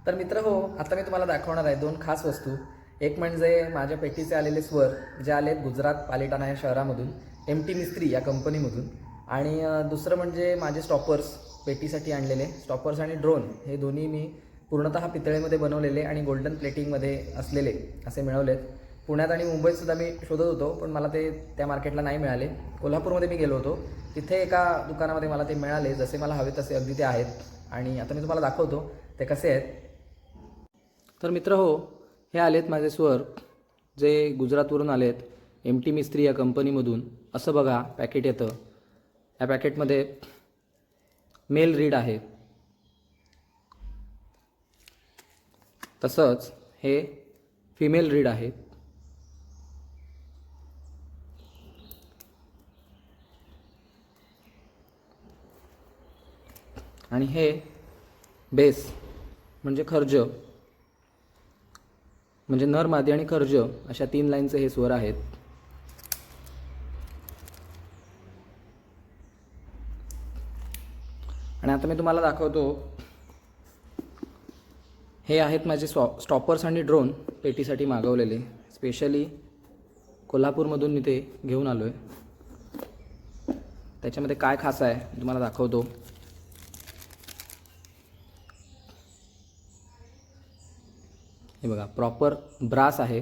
तर मित्र हो, आता मी तुम्हाला दाखवणार आहे दोन खास वस्तू. एक म्हणजे माझ्या पेटीचे आलेले स्वर जे आलेत गुजरात पालिटाणा या शहरामधून, MT मिस्त्री या कंपनीमधून. आणि दुसरं म्हणजे माझे स्टॉपर्स, पेटीसाठी आणलेले स्टॉपर्स आणि ड्रोन, हे दोन्ही मी पूर्णतः पितळेमध्ये बनवलेले आणि गोल्डन प्लेटिंगमध्ये असलेले असे मिळवलेत. पुण्यात आणि मुंबईतसुद्धा मी शोधत होतो, पण मला ते त्या मार्केटला नाही मिळाले. कोल्हापूरमध्ये मी गेलो होतो, तिथे एका दुकानामध्ये मला ते मिळाले. जसे मला हवे तसे अगदी ते आहेत. आणि आता मी तुम्हाला दाखवतो ते कसे आहेत. तर मित्र हो, हे आलेत माझे स्वर जे गुजरातवरून आलेत, MT मिस्त्री या कंपनीमधून. असं बघा पॅकेट येतं. या पॅकेटमध्ये मेल रीड आहे, तसंच हे फिमेल रीड आहे. आणि हे बेस म्हणजे खर्ज, म्हणजे नर, मादी आणि खर्ज अशा 3 लाईनचे हे स्वर आहेत. आणि आता मी तुम्हाला दाखवतो, हे आहेत माझे स्टॉपर्स आणि ड्रोन पेटीसाठी मागवलेले. स्पेशली कोल्हापूरमधून मी ते घेऊन आलो आहे. त्याच्यामध्ये काय खास आहे तुम्हाला दाखवतो. हे बघा, प्रॉपर ब्रास आहे.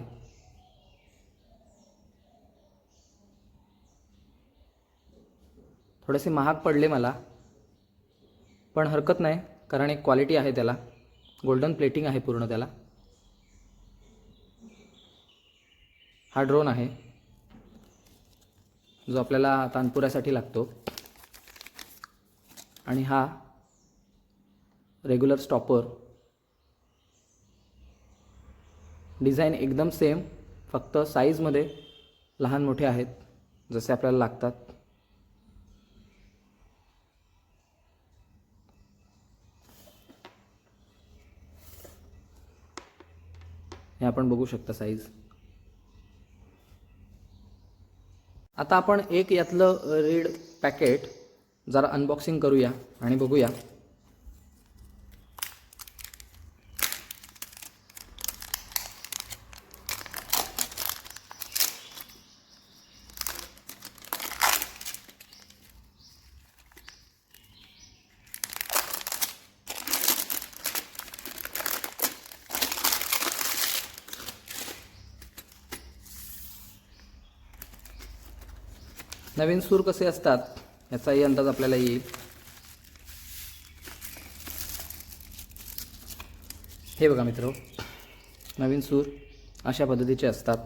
थोडेसे महाग पडले मला, पण हरकत नाही, कारण एक क्वालिटी आहे त्याला. गोल्डन प्लेटिंग आहे पूर्ण त्याला. हा ड्रोन आहे जो आपल्याला तानपुऱ्यासाठी लागतो. आणि हा रेग्युलर स्टॉपर. डिझाईन एकदम सेम, फक्त साईजमध्ये लहान मोठे आहेत जसे आपल्याला लागतात. हे आपण बघू शकता साईज. आता आपण एक यातलं रीड पॅकेट जरा अनबॉक्सिंग करूया आणि बघूया. नवीन सूर कसे असतात याचाही अंदाज आपल्याला येईल. हे बघा मित्र, नवीन सूर अशा पद्धतीचे असतात.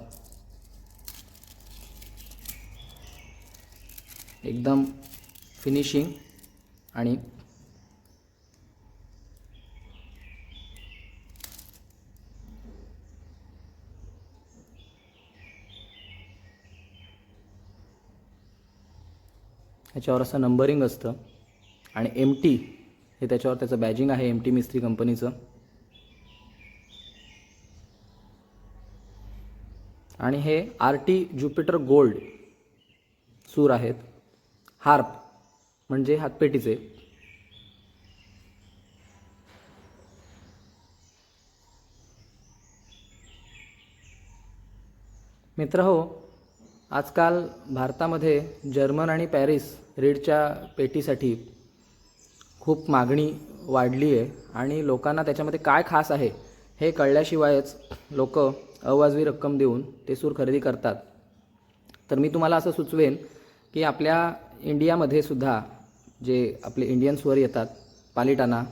एकदम फिनिशिंग आणि ह्याच्यावर असं नंबरिंग असतं. आणि MT हे त्याच्यावर त्याचं बॅजिंग आहे, MT मिस्त्री कंपनीचं. आणि हे RT ज्युपिटर गोल्ड सूर आहेत. हार्प म्हणजे हातपेटीचे. मित्र हो, आजकाल भारतामध्ये जर्मन आणि पॅरिस रीडच्या पेटीसाठी खूप मागणी वाढली आहे. आणि लोकांना त्याच्यामध्ये काय खास आहे हे कळल्याशिवायच लोक अवाजवी रक्कम देऊन ते सूर खरेदी करतात. तर मी तुम्हाला असं सुचवेन की आपल्या इंडियामध्ये सुद्धा जे आपले इंडियन स्वर येतात पालिटाणा,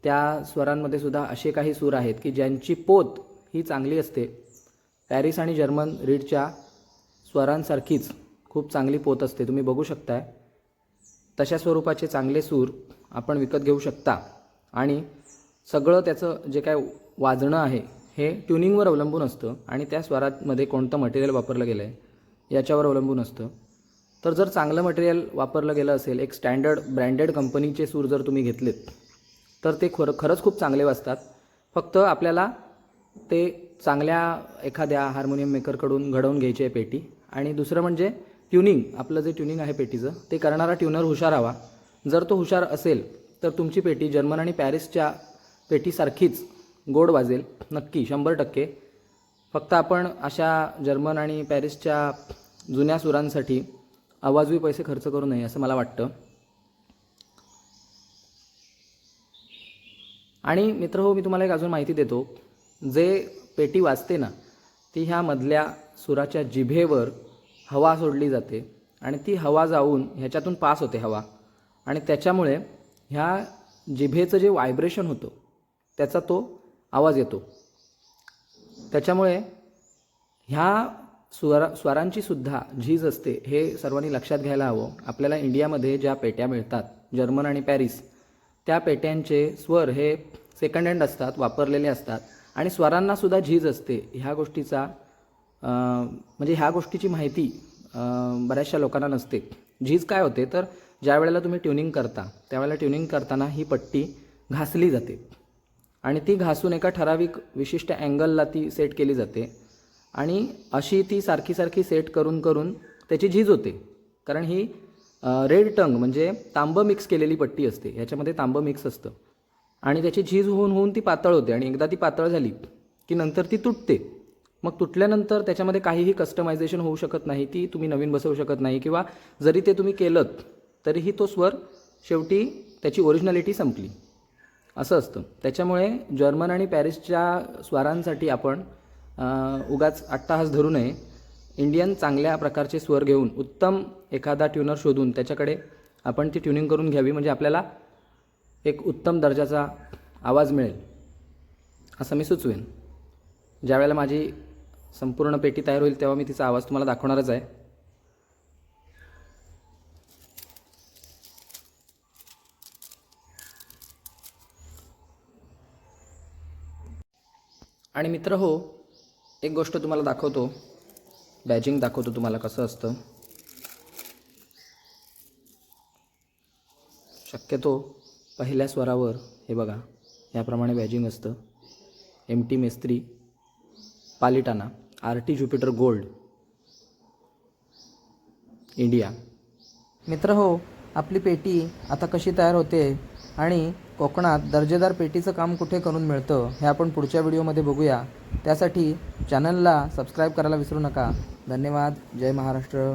त्या स्वरांमध्ये सुद्धा असे काही सूर आहेत की ज्यांची पोत ही चांगली असते. पॅरिस आणि जर्मन रीडच्या स्वरांसारखीच खूप चांगली पोत असते. तुम्ही बघू शकताय तशा स्वरूपाचे चांगले सूर आपण विकत घेऊ शकता. आणि सगळं त्याचं जे काय वाजणं आहे हे ट्युनिंगवर अवलंबून असतं आणि त्या स्वरामध्ये कोणतं मटेरियल वापरलं गेलं आहे याच्यावर अवलंबून असतं. तर जर चांगलं मटेरियल वापरलं गेलं असेल, एक स्टँडर्ड ब्रँडेड कंपनीचे सूर जर तुम्ही घेतलेत तर ते खरंच खूप चांगले वाजतात. फक्त आपल्याला ते चांगल्या एखाद्या हार्मोनियम मेकरकडून घडवून घ्यायची आहे पेटी. आणि दुसरं म्हणजे ट्युनिंग. आपलं जे ट्युनिंग आहे पेटीचं ते करणारा ट्युनर हुशार हवा. जर तो हुशार असेल तर तुमची पेटी जर्मन आणि पॅरिसच्या पेटीसारखीच गोड वाजेल नक्की 100%. फक्त आपण अशा जर्मन आणि पॅरिसच्या जुन्या सुरांसाठी अवाजवी पैसे खर्च करू नये असं मला वाटतं. आणि मित्रहो, मी तुम्हाला एक अजून माहिती देतो. जे पेटी वाजते ना, ती ह्या मधल्या सुराच्या जिभेवर हवा सोडली जाते आणि ती हवा जाऊन ह्याच्यातून पास होते हवा, आणि त्याच्यामुळे ह्या जिभेचं जे व्हायब्रेशन होतं त्याचा तो आवाज येतो. त्याच्यामुळे ह्या स्वरांची सुद्धा झीज असते, हे सर्वांनी लक्षात घ्यायला हवं. आपल्याला इंडियामध्ये ज्या पेट्या मिळतात जर्मन आणि पॅरिस, त्या पेट्यांचे स्वर हे सेकंड हँड असतात, वापरलेले असतात, आणि स्वरांनासुद्धा झीज असते. ह्या गोष्टीचा म्हणजे ह्या गोष्टीची माहिती बऱ्याचशा लोकांना नसते. झीज काय होते तर ज्या वेळेला तुम्ही ट्युनिंग करता त्यावेळेला ट्युनिंग करताना ही पट्टी घासली जाते आणि ती घासून एका ठराविक विशिष्ट अँगलला ती सेट केली जाते, आणि अशी ती सारखी सारखी सेट करून करून त्याची झीज होते. कारण ही रेड टंग म्हणजे तांबं मिक्स केलेली पट्टी असते, ह्याच्यामध्ये तांबं मिक्स असतं, आणि त्याची झीज होऊन होऊन ती पातळ होते. आणि एकदा ती पातळ झाली की नंतर ती तुटते. मग तुटल्यानंतर त्याच्यामध्ये काहीही कस्टमायझेशन होऊ शकत नाही, ती तुम्ही नवीन बसवू शकत नाही, किंवा जरी ते तुम्ही केलं तरीही तो स्वर शेवटी त्याची ओरिजिनॅलिटी संपली असं असतं. त्याच्यामुळे जर्मन आणि पॅरिसच्या स्वरांसाठी आपण उगाच अट्टाहास धरू नये. इंडियन चांगल्या प्रकारचे स्वर घेऊन उत्तम एखादा ट्युनर शोधून त्याच्याकडे आपण ती ट्युनिंग करून घ्यावी, म्हणजे आपल्याला एक उत्तम दर्जाचा आवाज मिळेल असं मी सुचवेन. ज्यावेळेला माझी संपूर्ण पेटी तयार होईल तेव्हा मी तिचा आवाज तुम्हाला दाखवणारच आहे. आणि मित्र हो, एक गोष्ट तुम्हाला दाखवतो, बॅजिंग दाखवतो तुम्हाला कसं असतं. शक्यतो पहिल्या स्वरावर हे बघा याप्रमाणे बॅजिंग असतं. MT Mestri, Palitana, RT Jupiter gold, India. मित्र हो, आपली पेटी आता कशी तयार होते आणि कोकणात दर्जेदार पेटीचं काम कुठे करून मिळतं हे आपण पुढच्या व्हिडिओमध्ये बघूया. त्यासाठी चॅनलला सबस्क्राईब करायला विसरू नका. धन्यवाद. जय महाराष्ट्र.